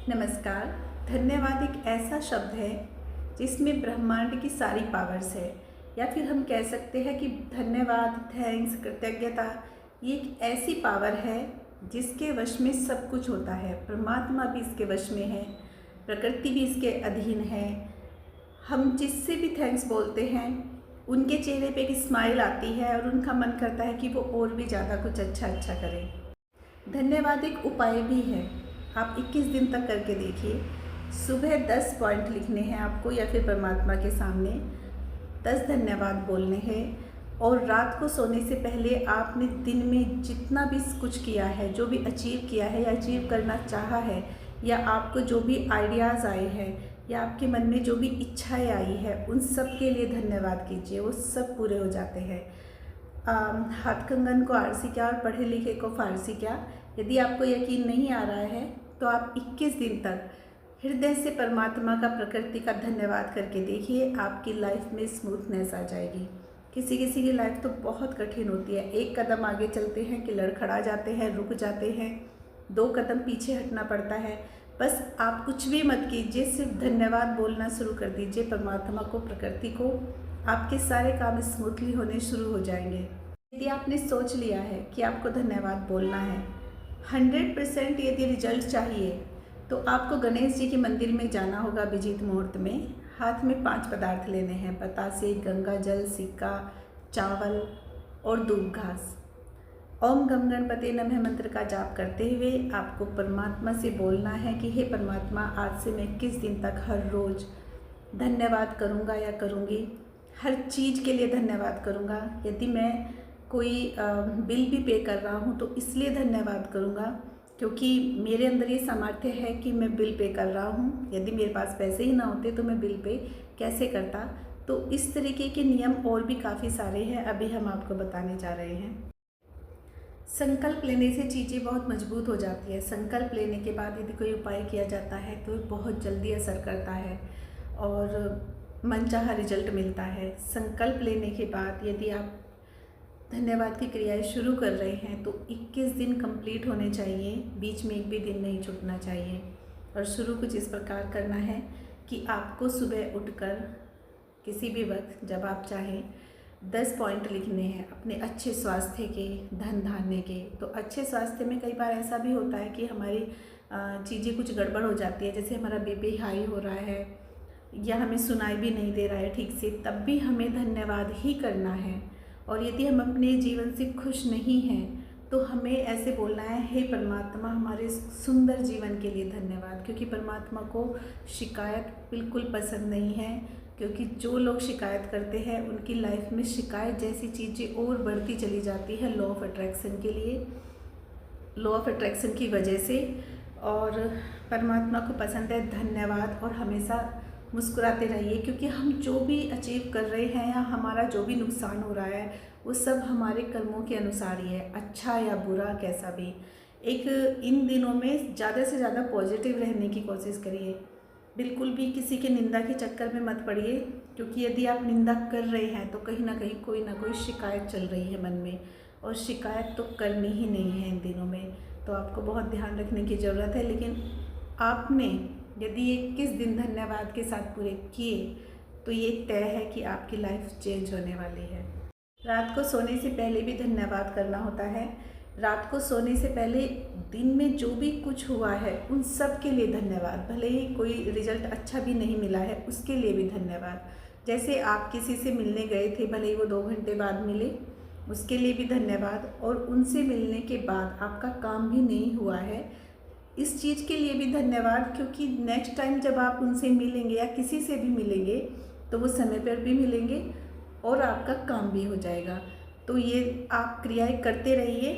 नमस्कार। धन्यवाद एक ऐसा शब्द है जिसमें ब्रह्मांड की सारी पावर्स है, या फिर हम कह सकते हैं कि धन्यवाद, थैंक्स, कृतज्ञता ये एक ऐसी पावर है जिसके वश में सब कुछ होता है। परमात्मा भी इसके वश में है, प्रकृति भी इसके अधीन है। हम जिससे भी थैंक्स बोलते हैं उनके चेहरे पे एक स्माइल आती है और उनका मन करता है कि वो और भी ज़्यादा कुछ अच्छा करें। धन्यवाद एक उपाय भी है, आप 21 दिन तक करके देखिए। सुबह 10 पॉइंट लिखने हैं आपको या फिर परमात्मा के सामने 10 धन्यवाद बोलने हैं, और रात को सोने से पहले आपने दिन में जितना भी कुछ किया है, जो भी अचीव किया है या अचीव करना चाहा है, या आपको जो भी आइडियाज़ आए हैं या आपके मन में जो भी इच्छाएं आई है, उन सब के लिए धन्यवाद कीजिए। वो सब पूरे हो जाते हैं। हाथ कंगन को आरसी क्या और पढ़े लिखे को फारसी क्या। यदि आपको यकीन नहीं आ रहा है तो आप 21 दिन तक हृदय से परमात्मा का, प्रकृति का धन्यवाद करके देखिए। आपकी लाइफ में स्मूथनेस आ जाएगी। किसी किसी की लाइफ तो बहुत कठिन होती है। एक कदम आगे चलते हैं कि लड़खड़ा जाते हैं, रुक जाते हैं, 2 कदम पीछे हटना पड़ता है। बस आप कुछ भी मत कीजिए, सिर्फ धन्यवाद बोलना शुरू कर दीजिए परमात्मा को, प्रकृति को। आपके सारे काम स्मूथली होने शुरू हो जाएंगे। यदि आपने सोच लिया है कि आपको धन्यवाद बोलना है, 100% यदि रिजल्ट चाहिए, तो आपको गणेश जी के मंदिर में जाना होगा अभिजीत मुहूर्त में। हाथ में 5 पदार्थ लेने हैं: बतासे, गंगा जल, सिक्का, चावल और दूब घास। ओम गम गणपति नमः मंत्र का जाप करते हुए आपको परमात्मा से बोलना है कि हे परमात्मा, आज से मैं 21 दिन तक हर रोज़ धन्यवाद करूँगा या करूँगी। हर चीज़ के लिए धन्यवाद करूँगा। यदि मैं कोई बिल भी पे कर रहा हूँ तो इसलिए धन्यवाद करूँगा क्योंकि मेरे अंदर ये सामर्थ्य है कि मैं बिल पे कर रहा हूँ। यदि मेरे पास पैसे ही ना होते तो मैं बिल पे कैसे करता। तो इस तरीके के नियम और भी काफ़ी सारे हैं, अभी हम आपको बताने जा रहे हैं। संकल्प लेने से चीज़ें बहुत मजबूत हो जाती है। संकल्प लेने के बाद यदि कोई उपाय किया जाता है तो बहुत जल्दी असर करता है और मनचाहा रिजल्ट मिलता है। संकल्प लेने के बाद यदि आप धन्यवाद की क्रियाएं शुरू कर रहे हैं तो 21 दिन कंप्लीट होने चाहिए, बीच में एक भी दिन नहीं छूटना चाहिए। और शुरू कुछ इस प्रकार करना है कि आपको सुबह उठकर किसी भी वक्त जब आप चाहें 10 पॉइंट लिखने हैं अपने अच्छे स्वास्थ्य के, धन धान्य के। तो अच्छे स्वास्थ्य में कई बार ऐसा भी होता है कि हमारी चीज़ें कुछ गड़बड़ हो जाती है, जैसे हमारा बीपी हाई हो रहा है या हमें सुनाई भी नहीं दे रहा है ठीक से, तब भी हमें धन्यवाद ही करना है। और यदि हम अपने जीवन से खुश नहीं हैं तो हमें ऐसे बोलना है, हे परमात्मा, हमारे सुंदर जीवन के लिए धन्यवाद। क्योंकि परमात्मा को शिकायत बिल्कुल पसंद नहीं है, क्योंकि जो लोग शिकायत करते हैं उनकी लाइफ में शिकायत जैसी चीज़ें और बढ़ती चली जाती है, लॉ ऑफ अट्रैक्शन के लिए, लॉ ऑफ अट्रैक्शन की वजह से। और परमात्मा को पसंद है धन्यवाद, और हमेशा मुस्कुराते रहिए, क्योंकि हम जो भी अचीव कर रहे हैं या हमारा जो भी नुकसान हो रहा है वो सब हमारे कर्मों के अनुसार ही है, अच्छा या बुरा कैसा भी। एक इन दिनों में ज़्यादा से ज़्यादा पॉजिटिव रहने की कोशिश करिए। बिल्कुल भी किसी के निंदा के चक्कर में मत पड़िए, क्योंकि यदि आप निंदा कर रहे हैं तो कहीं ना कोई शिकायत चल रही है मन में, और शिकायत तो करनी ही नहीं है इन दिनों में। तो आपको बहुत ध्यान रखने की ज़रूरत है। लेकिन आपने यदि 21 दिन धन्यवाद के साथ पूरे किए तो ये तय है कि आपकी लाइफ चेंज होने वाली है। रात को सोने से पहले भी धन्यवाद करना होता है। रात को सोने से पहले दिन में जो भी कुछ हुआ है उन सब के लिए धन्यवाद। भले ही कोई रिजल्ट अच्छा भी नहीं मिला है उसके लिए भी धन्यवाद। जैसे आप किसी से मिलने गए थे, भले ही वो 2 घंटे बाद मिले, उसके लिए भी धन्यवाद। और उनसे मिलने के बाद आपका काम भी नहीं हुआ है, इस चीज़ के लिए भी धन्यवाद, क्योंकि नेक्स्ट टाइम जब आप उनसे मिलेंगे या किसी से भी मिलेंगे तो वो समय पर भी मिलेंगे और आपका काम भी हो जाएगा। तो ये आप क्रियाएं करते रहिए।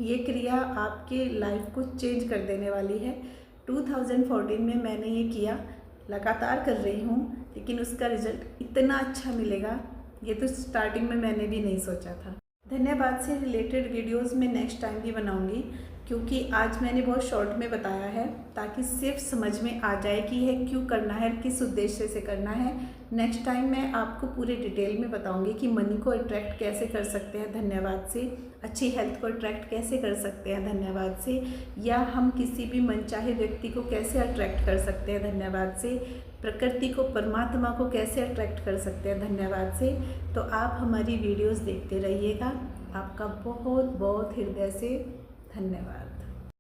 ये क्रिया आपके लाइफ को चेंज कर देने वाली है। 2014 में मैंने ये किया, लगातार कर रही हूँ, लेकिन उसका रिज़ल्ट इतना अच्छा मिलेगा ये तो स्टार्टिंग में मैंने भी नहीं सोचा था। धन्यवाद से रिलेटेड वीडियोस मैं नेक्स्ट टाइम भी बनाऊंगी। क्योंकि आज मैंने बहुत शॉर्ट में बताया है ताकि सिर्फ समझ में आ जाए कि यह क्यों करना है, किस उद्देश्य से करना है। नेक्स्ट टाइम मैं आपको पूरे डिटेल में बताऊंगी कि मनी को अट्रैक्ट कैसे कर सकते हैं धन्यवाद से, अच्छी हेल्थ को अट्रैक्ट कैसे कर सकते हैं धन्यवाद से, या हम किसी भी मनचाहे व्यक्ति को कैसे अट्रैक्ट कर सकते हैं धन्यवाद से, प्रकृति को, परमात्मा को कैसे अट्रैक्ट कर सकते हैं धन्यवाद से। तो आप हमारी वीडियोज़ देखते रहिएगा। आपका बहुत बहुत हृदय से धन्यवाद।